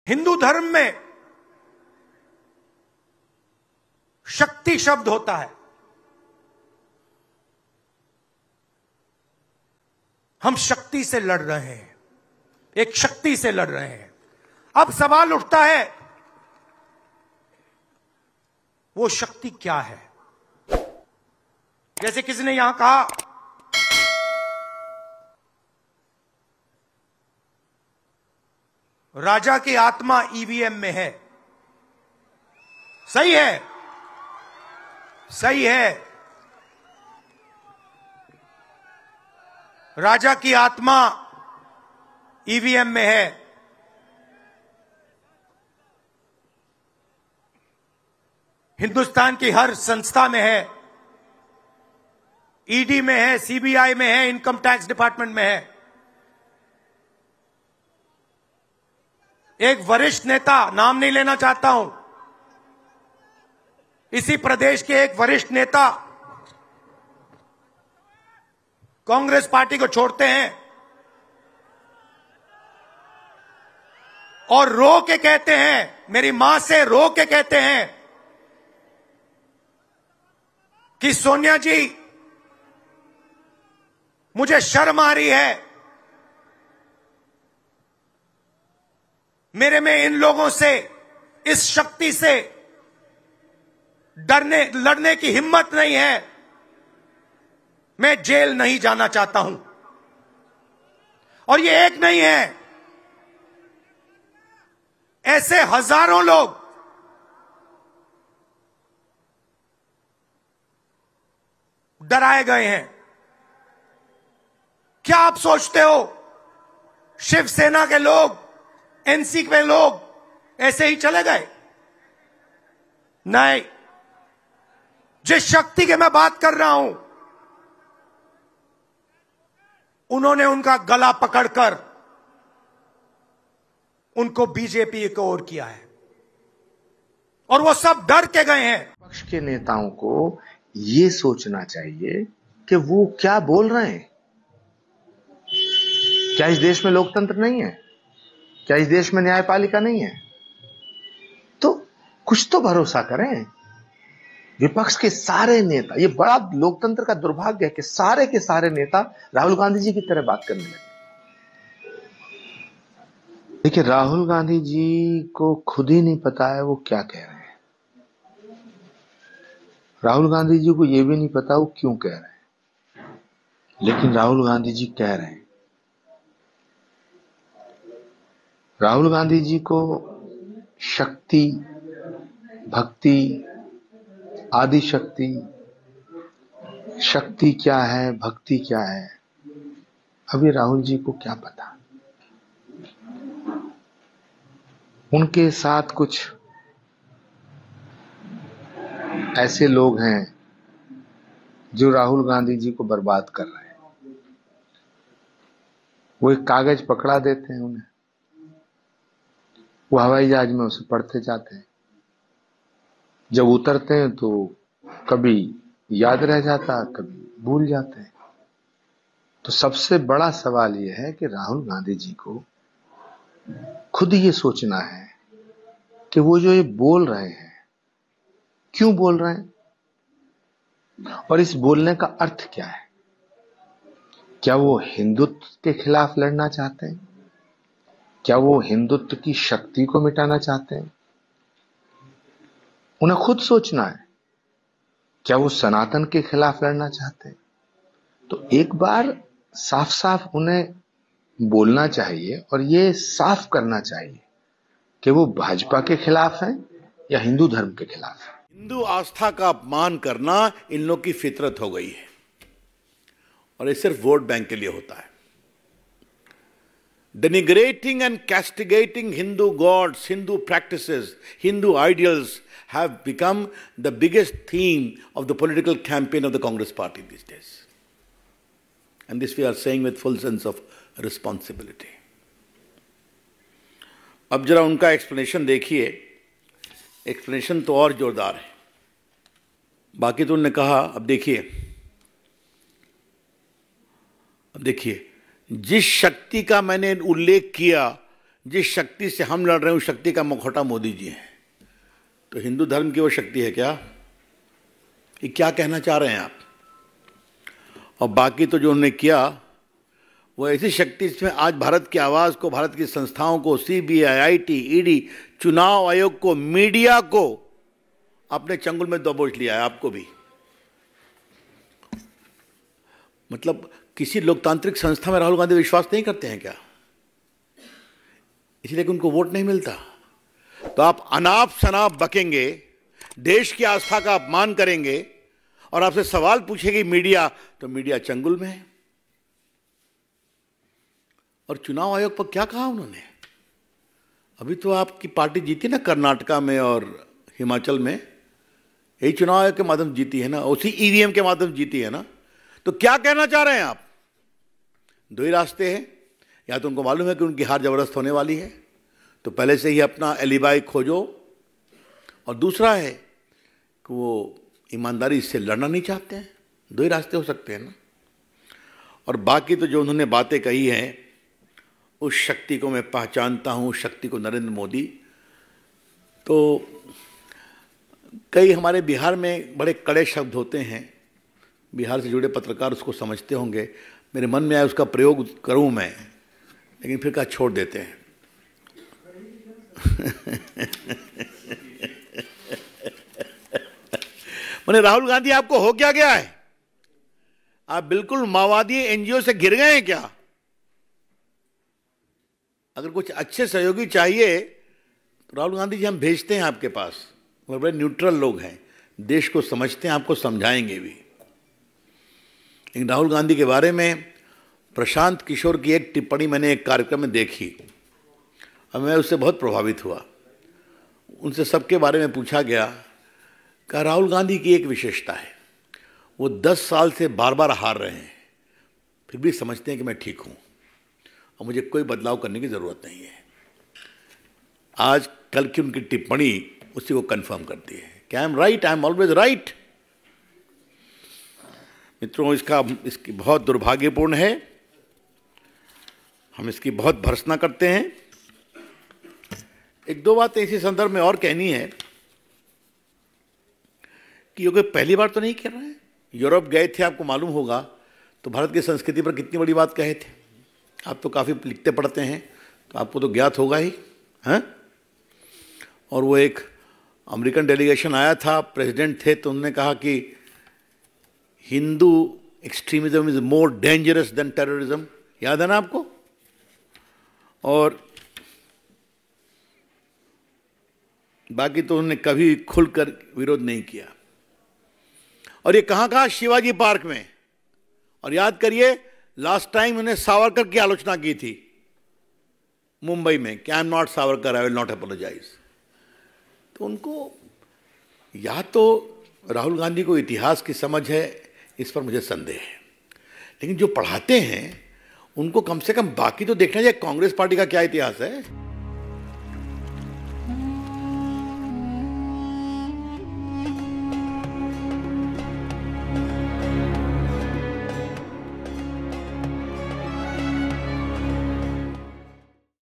हिंदू धर्म में शक्ति शब्द होता है। हम शक्ति से लड़ रहे हैं, एक शक्ति से लड़ रहे हैं। अब सवाल उठता है, वो शक्ति क्या है? जैसे किसी ने यहां कहा, राजा की आत्मा ईवीएम में है। सही है, सही है। राजा की आत्मा ईवीएम में है। हिंदुस्तान की हर संस्था में है, ईडी में है, सीबीआई में है, इनकम टैक्स डिपार्टमेंट में है। एक वरिष्ठ नेता, नाम नहीं लेना चाहता हूं, इसी प्रदेश के एक वरिष्ठ नेता कांग्रेस पार्टी को छोड़ते हैं और रो के कहते हैं, मेरी मां से रो के कहते हैं कि सोनिया जी, मुझे शर्म आ रही है, मेरे में इन लोगों से, इस शक्ति से लड़ने की हिम्मत नहीं है, मैं जेल नहीं जाना चाहता हूं। और ये एक नहीं है, ऐसे हजारों लोग डराए गए हैं। क्या आप सोचते हो शिवसेना के लोग, एनसी के लोग ऐसे ही चले गए? नहीं। जिस शक्ति की मैं बात कर रहा हूं, उन्होंने उनका गला पकड़कर उनको बीजेपी की ओर किया है और वो सब डर के गए हैं। पक्ष के नेताओं को ये सोचना चाहिए कि वो क्या बोल रहे हैं। क्या इस देश में लोकतंत्र नहीं है? क्या इस देश में न्यायपालिका नहीं है? तो कुछ तो भरोसा करें। विपक्ष के सारे नेता, ये बड़ा लोकतंत्र का दुर्भाग्य है कि सारे के सारे नेता राहुल गांधी जी की तरह बात करने लगे। देखिए, राहुल गांधी जी को खुद ही नहीं पता है वो क्या कह रहे हैं। राहुल गांधी जी को यह भी नहीं पता वो क्यों कह रहे हैं, लेकिन राहुल गांधी जी कह रहे हैं। राहुल गांधी जी को शक्ति, भक्ति, आदि शक्ति, शक्ति क्या है, भक्ति क्या है, अभी राहुल जी को क्या पता। उनके साथ कुछ ऐसे लोग हैं जो राहुल गांधी जी को बर्बाद कर रहे हैं। वो एक कागज पकड़ा देते हैं उन्हें, वो हवाई जहाज में उसे पढ़ते जाते हैं। जब उतरते हैं तो कभी याद रह जाता, कभी भूल जाते हैं। तो सबसे बड़ा सवाल यह है कि राहुल गांधी जी को खुद ये सोचना है कि वो जो ये बोल रहे हैं, क्यों बोल रहे हैं और इस बोलने का अर्थ क्या है। क्या वो हिंदुत्व के खिलाफ लड़ना चाहते हैं? क्या वो हिंदुत्व की शक्ति को मिटाना चाहते हैं? उन्हें खुद सोचना है। क्या वो सनातन के खिलाफ लड़ना चाहते हैं? तो एक बार साफ साफ उन्हें बोलना चाहिए और ये साफ करना चाहिए कि वो भाजपा के खिलाफ हैं या हिंदू धर्म के खिलाफ हैं। हिंदू आस्था का अपमान करना इन लोग की फितरत हो गई है और ये सिर्फ वोट बैंक के लिए होता है। Denigrating and castigating Hindu gods, Hindu practices, Hindu ideals have become the biggest theme of the political campaign of the Congress party these days. And this we are saying with full sense of responsibility. अब जरा उनका explanation देखिए। Explanation तो और जोरदार है। बाकी तो उन्होंने कहा, अब देखिए जिस शक्ति का मैंने उल्लेख किया, जिस शक्ति से हम लड़ रहे हैं उस शक्ति का मुखौटा मोदी जी हैं। तो हिंदू धर्म की वो शक्ति है क्या? ये क्या कहना चाह रहे हैं आप? और बाकी तो जो उन्होंने किया वो ऐसी शक्ति इसमें आज भारत की आवाज़ को, भारत की संस्थाओं को, सीबीआई, आईटी, ईडी, चुनाव आयोग को, मीडिया को अपने चंगुल में दबोच लिया है, आपको भी। मतलब किसी लोकतांत्रिक संस्था में राहुल गांधी विश्वास नहीं करते हैं क्या? इसलिए कि उनको वोट नहीं मिलता। तो आप अनाप शनाप बकेंगे, देश की आस्था का अपमान करेंगे और आपसे सवाल पूछेगी मीडिया, तो मीडिया चंगुल में है। और चुनाव आयोग पर क्या कहा उन्होंने? अभी तो आपकी पार्टी जीती ना कर्नाटका में और हिमाचल में, यही चुनाव आयोग के माध्यम जीती है ना, उसी ईवीएम के माध्यम जीती है ना। तो क्या कहना चाह रहे हैं आप? दो ही रास्ते हैं, या तो उनको मालूम है कि उनकी हार जबरदस्त होने वाली है तो पहले से ही अपना एलिबाई खोजो, और दूसरा है कि वो ईमानदारी से लड़ना नहीं चाहते हैं। दो ही रास्ते हो सकते हैं ना। और बाकी तो जो उन्होंने बातें कही हैं, उस शक्ति को मैं पहचानता हूँ, उस शक्ति को नरेंद्र मोदी। तो कई हमारे बिहार में बड़े कड़े शब्द होते हैं, बिहार से जुड़े पत्रकार उसको समझते होंगे। मेरे मन में आया उसका प्रयोग करूँ मैं, लेकिन फिर कहा छोड़ देते हैं। मैंने राहुल गांधी आपको हो क्या गया है? आप बिल्कुल माओवादी एनजीओ से घिर गए हैं क्या? अगर कुछ अच्छे सहयोगी चाहिए तो राहुल गांधी जी हम भेजते हैं आपके पास। वो बड़े न्यूट्रल लोग हैं, देश को समझते हैं, आपको समझाएंगे भी। लेकिन राहुल गांधी के बारे में प्रशांत किशोर की एक टिप्पणी मैंने एक कार्यक्रम में देखी और मैं उससे बहुत प्रभावित हुआ। उनसे सबके बारे में पूछा गया कि राहुल गांधी की एक विशेषता है, वो 10 साल से बार बार हार रहे हैं, फिर भी समझते हैं कि मैं ठीक हूँ और मुझे कोई बदलाव करने की ज़रूरत नहीं है। आज कल की उनकी टिप्पणी उसी को कंफर्म करती है कि I M right, I am always right. मित्रों, इसकी बहुत दुर्भाग्यपूर्ण है, हम इसकी बहुत भर्त्सना करते हैं। एक दो बातें इसी संदर्भ में और कहनी है कि ये कोई पहली बार तो नहीं कर रहे हैं। यूरोप गए थे, आपको मालूम होगा, तो भारत की संस्कृति पर कितनी बड़ी बात कहे थे। आप तो काफ़ी लिखते पढ़ते हैं तो आपको तो ज्ञात होगा ही, हैं? और वो एक अमेरिकन डेलीगेशन आया था, प्रेसिडेंट थे, तो उन्होंने कहा कि Hindu extremism is more dangerous than terrorism. याद है ना आपको? और बाकी तो उन्होंने कभी खुलकर विरोध नहीं किया। और ये कहाँ कहाँ? शिवाजी पार्क में। और याद करिए, लास्ट टाइम उन्होंने सावरकर की आलोचना की थी मुंबई में कि I am not Savarkar, I will not apologise. तो उनको या तो राहुल गांधी को इतिहास की समझ है, इस पर मुझे संदेह है, लेकिन जो पढ़ाते हैं उनको कम से कम बाकी तो देखना चाहिए, कांग्रेस पार्टी का क्या इतिहास है।